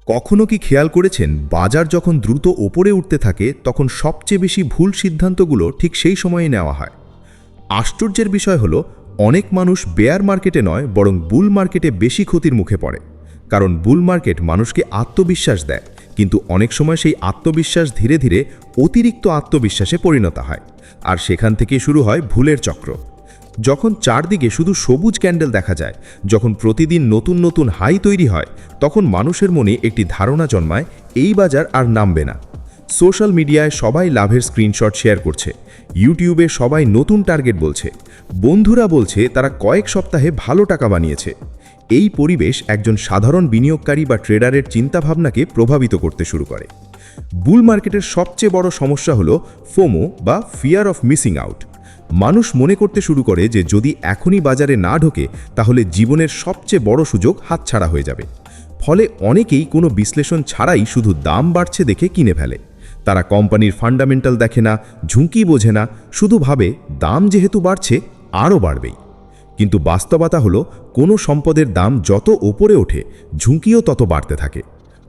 কখনো কি খেয়াল করেছেন বাজার যখন দ্রুত ওপরে উঠতে থাকে তখন সবচেয়ে বেশি ভুল সিদ্ধান্তগুলো ঠিক সেই সময়ে নেওয়া হয়? আশ্চর্যের বিষয় হলো অনেক মানুষ বেয়ার মার্কেটে নয় বরং বুল মার্কেটে বেশি ক্ষতির মুখে পড়ে। কারণ বুল মার্কেট মানুষকে আত্মবিশ্বাস দেয়, কিন্তু অনেক সময় সেই আত্মবিশ্বাস ধীরে ধীরে অতিরিক্ত আত্মবিশ্বাসে পরিণত হয়, আর সেখান থেকে শুরু হয় ভুলের চক্র। যখন চারদিকে শুধু সবুজ ক্যান্ডেল দেখা যায়, যখন প্রতিদিন নতুন নতুন হাই তৈরি হয়, তখন মানুষের মনে একটি ধারণা জন্মায় এই বাজার আর নামবে না। সোশ্যাল মিডিয়ায় সবাই লাভের স্ক্রিনশট শেয়ার করছে, ইউটিউবে সবাই নতুন টার্গেট বলছে, বন্ধুরা বলছে তারা কয়েক সপ্তাহে ভালো টাকা বানিয়েছে। এই পরিবেশ একজন সাধারণ বিনিয়োগকারী বা ট্রেডারের চিন্তাভাবনাকে প্রভাবিত করতে শুরু করে। বুল মার্কেটের সবচেয়ে বড় সমস্যা হলো ফোমো বা ফিয়ার অফ মিসিং আউট। মানুষ মনে করতে শুরু করে যে যদি এখনই বাজারে না ঢোকে তাহলে জীবনের সবচেয়ে বড় সুযোগ হাতছাড়া হয়ে যাবে। ফলে অনেকেই কোনো বিশ্লেষণ ছাড়াই শুধু দাম বাড়ছে দেখে কিনে ফেলে। তারা কোম্পানির ফান্ডামেন্টাল দেখে না, ঝুঁকি বোঝে না, শুধু ভাবে দাম যেহেতু বাড়ছে আরও বাড়বেই। কিন্তু বাস্তবতা হলো কোনো সম্পদের দাম যত ওপরে ওঠে ঝুঁকিও তত বাড়তে থাকে।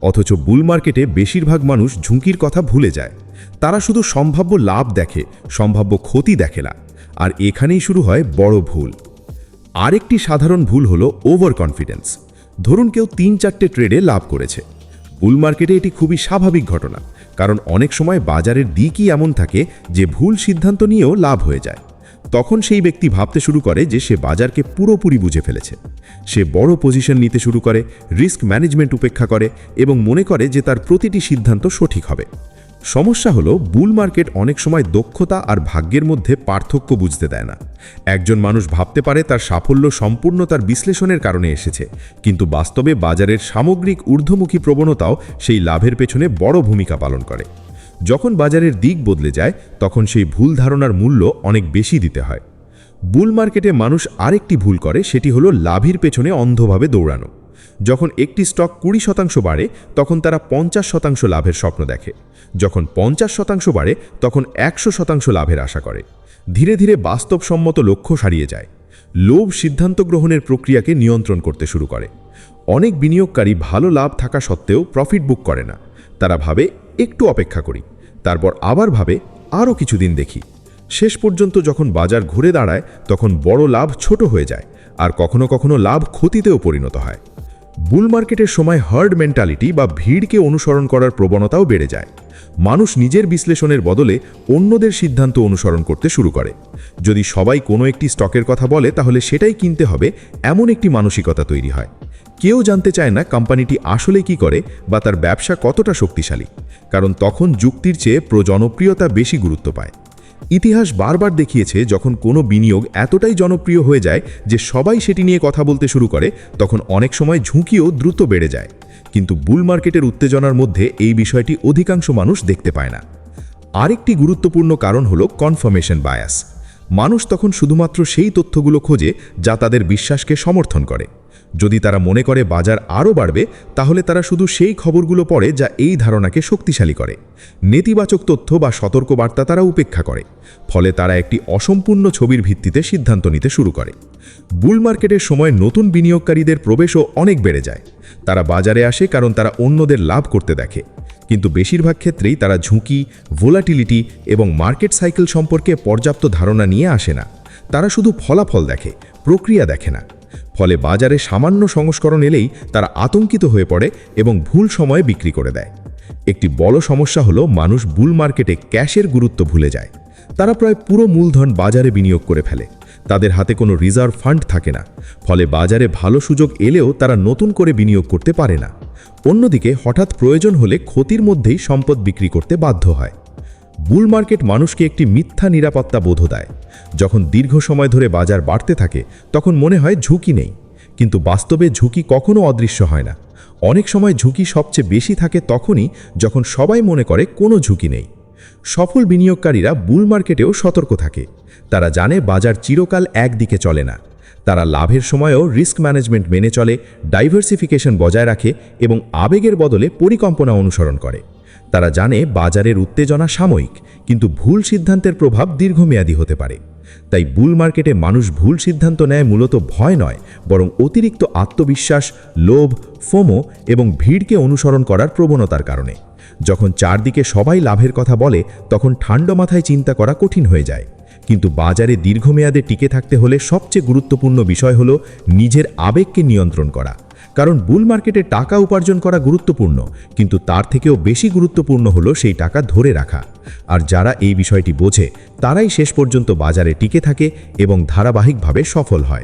অথচ বুল মার্কেটে বেশিরভাগ মানুষ ঝুঁকির কথা ভুলে যায়। তারা শুধু সম্ভাব্য লাভ দেখে, সম্ভাব্য ক্ষতি দেখে না। আর এখানেই শুরু হয় বড় ভুল। আরেকটি সাধারণ ভুল হলো ওভার কনফিডেন্স। ধরুন কেউ ৩-৪টে ট্রেডে লাভ করেছে। বুল মার্কেটে এটি খুবই স্বাভাবিক ঘটনা, কারণ অনেক সময় বাজারের দিকই এমন থাকে যে ভুল সিদ্ধান্ত নিয়েও লাভ হয়ে যায়। তখন সেই ব্যক্তি ভাবতে শুরু করে যে সে বাজারকে পুরোপুরি বুঝে ফেলেছে। সে বড় পজিশন নিতে শুরু করে, রিস্ক ম্যানেজমেন্ট উপেক্ষা করে এবং মনে করে যে তার প্রতিটি সিদ্ধান্ত সঠিক হবে। সমস্যা হলো বুল মার্কেট অনেক সময় দক্ষতা আর ভাগ্যের মধ্যে পার্থক্য বুঝতে দেয় না। একজন মানুষ ভাবতে পারে তার সাফল্য সম্পূর্ণ তার বিশ্লেষণের কারণে এসেছে, কিন্তু বাস্তবে বাজারের সামগ্রিক ঊর্ধ্বমুখী প্রবণতাও সেই লাভের পেছনে বড় ভূমিকা পালন করে। যখন বাজারের দিক বদলে যায় তখন সেই ভুল ধারণার মূল্য অনেক বেশি দিতে হয়। বুল মার্কেটে মানুষ আরেকটি ভুল করে, সেটি হলো লাভের পেছনে অন্ধভাবে দৌড়ানো। যখন একটি স্টক 20% বাড়ে তখন তারা 50% লাভের স্বপ্ন দেখে। যখন 50% বাড়ে তখন 100% লাভের আশা করে। ধীরে ধীরে বাস্তবসম্মত লক্ষ্য হারিয়ে যায়। লোভ সিদ্ধান্ত গ্রহণের প্রক্রিয়াকে নিয়ন্ত্রণ করতে শুরু করে। অনেক বিনিয়োগকারী ভালো লাভ থাকা সত্ত্বেও প্রফিট বুক করে না। তারা ভাবে একটু অপেক্ষা করি, তারপর আবার ভাবে আরও কিছুদিন দেখি। শেষ পর্যন্ত যখন বাজার ঘুরে দাঁড়ায় তখন বড় লাভ ছোট হয়ে যায়, আর কখনো কখনো লাভ ক্ষতিতেও পরিণত হয়। বুল মার্কেটের সময় হার্ড মেন্টালিটি বা ভিড়কে অনুসরণ করার প্রবণতাও বেড়ে যায়। মানুষ নিজের বিশ্লেষণের বদলে অন্যদের সিদ্ধান্ত অনুসরণ করতে শুরু করে। যদি সবাই কোনো একটি স্টকের কথা বলে তাহলে সেটাই কিনতে হবে, এমন একটি মানসিকতা তৈরি হয়। কেউ জানতে চায় না কোম্পানিটি আসলে কি করে বা তার ব্যবসা কতটা শক্তিশালী, কারণ তখন যুক্তির চেয়ে জনপ্রিয়তা বেশি গুরুত্ব পায়। ইতিহাস বারবার দেখিয়েছে যখন কোনো বিনিয়োগ এতটাই জনপ্রিয় হয়ে যায় যে সবাই সেটি নিয়ে কথা বলতে শুরু করে তখন অনেক সময় ঝুঁকিও দ্রুত বেড়ে যায়। কিন্তু বুল মার্কেটের উত্তেজনার মধ্যে এই বিষয়টি অধিকাংশ মানুষ দেখতে পায় না। আরেকটি গুরুত্বপূর্ণ কারণ হলো কনফার্মেশন বায়াস। মানুষ তখন শুধুমাত্র সেই তথ্যগুলো খোঁজে যা তাদের বিশ্বাসকে সমর্থন করে। যদি তারা মনে করে বাজার আরও বাড়বে তাহলে তারা শুধু সেই খবরগুলো পড়ে যা এই ধারণাকে শক্তিশালী করে। নেতিবাচক তথ্য বা সতর্কবার্তা তারা উপেক্ষা করে। ফলে তারা একটি অসম্পূর্ণ ছবির ভিত্তিতে সিদ্ধান্ত নিতে শুরু করে। বুল মার্কেটের সময় নতুন বিনিয়োগকারীদের প্রবেশও অনেক বেড়ে যায়। তারা বাজারে আসে কারণ তারা অন্যদের লাভ করতে দেখে, কিন্তু বেশিরভাগ ক্ষেত্রেই তারা ঝুঁকি, ভোলাটিলিটি এবং মার্কেট সাইকেল সম্পর্কে পর্যাপ্ত ধারণা নিয়ে আসে না। তারা শুধু ফলাফল দেখে, প্রক্রিয়া দেখে না। ফলে বাজারে সামান্য সংস্করণ এলেই তারা আতঙ্কিত হয়ে পড়ে এবং ভুল সময়ে বিক্রি করে দেয়। একটি বড় সমস্যা হলো মানুষ বুল মার্কেটে ক্যাশের গুরুত্ব ভুলে যায়। তারা প্রায় পুরো মূলধন বাজারে বিনিয়োগ করে ফেলে। তাদের হাতে কোনো রিজার্ভ ফান্ড থাকে না। ফলে বাজারে ভালো সুযোগ এলেও তারা নতুন করে বিনিয়োগ করতে পারে না। অন্যদিকে হঠাৎ প্রয়োজন হলে ক্ষতির মধ্যেই সম্পদ বিক্রি করতে বাধ্য হয়। বুল মার্কেট মানুষকে একটি মিথ্যা নিরাপত্তা বোধ দেয়। যখন দীর্ঘ সময় ধরে বাজার বাড়তে থাকে তখন মনে হয় ঝুঁকি নেই, কিন্তু বাস্তবে ঝুঁকি কখনো অদৃশ্য হয় না। অনেক সময় ঝুঁকি সবচেয়ে বেশি থাকে তখনই যখন সবাই মনে করে কোনো ঝুঁকি নেই। সফল বিনিয়োগকারীরা বুল মার্কেটেও সতর্ক থাকে। তারা জানে বাজার চিরকাল একদিকে চলে না। তারা লাভের সময়ও রিস্ক ম্যানেজমেন্ট মেনে চলে, ডাইভার্সিফিকেশন বজায় রাখে এবং আবেগের বদলে পরিকল্পনা অনুসরণ করে। তারা জানে বাজারের উত্তেজনা সাময়িক, কিন্তু ভুল সিদ্ধান্তের প্রভাব দীর্ঘমেয়াদী হতে পারে। তাই বুল মার্কেটে মানুষ ভুল সিদ্ধান্ত নেয় মূলত ভয় নয়, বরং অতিরিক্ত আত্মবিশ্বাস, লোভ, ফোমো এবং ভিড়কে অনুসরণ করার প্রবণতার কারণে। যখন চারদিকে সবাই লাভের কথা বলে তখন ঠান্ডা মাথায় চিন্তা করা কঠিন হয়ে যায়। কিন্তু বাজারে দীর্ঘমেয়াদে টিকে থাকতে হলে সবচেয়ে গুরুত্বপূর্ণ বিষয় হলো নিজের আবেগকে নিয়ন্ত্রণ করা। কারণ বুল মার্কেটে টাকা উপার্জন করা গুরুত্বপূর্ণ, কিন্তু তার থেকেও বেশি গুরুত্বপূর্ণ হলো সেই টাকা ধরে রাখা। আর যারা এই বিষয়টি বোঝে তারাই শেষ পর্যন্ত বাজারে টিকে থাকে এবং ধারাবাহিকভাবে সফল হয়।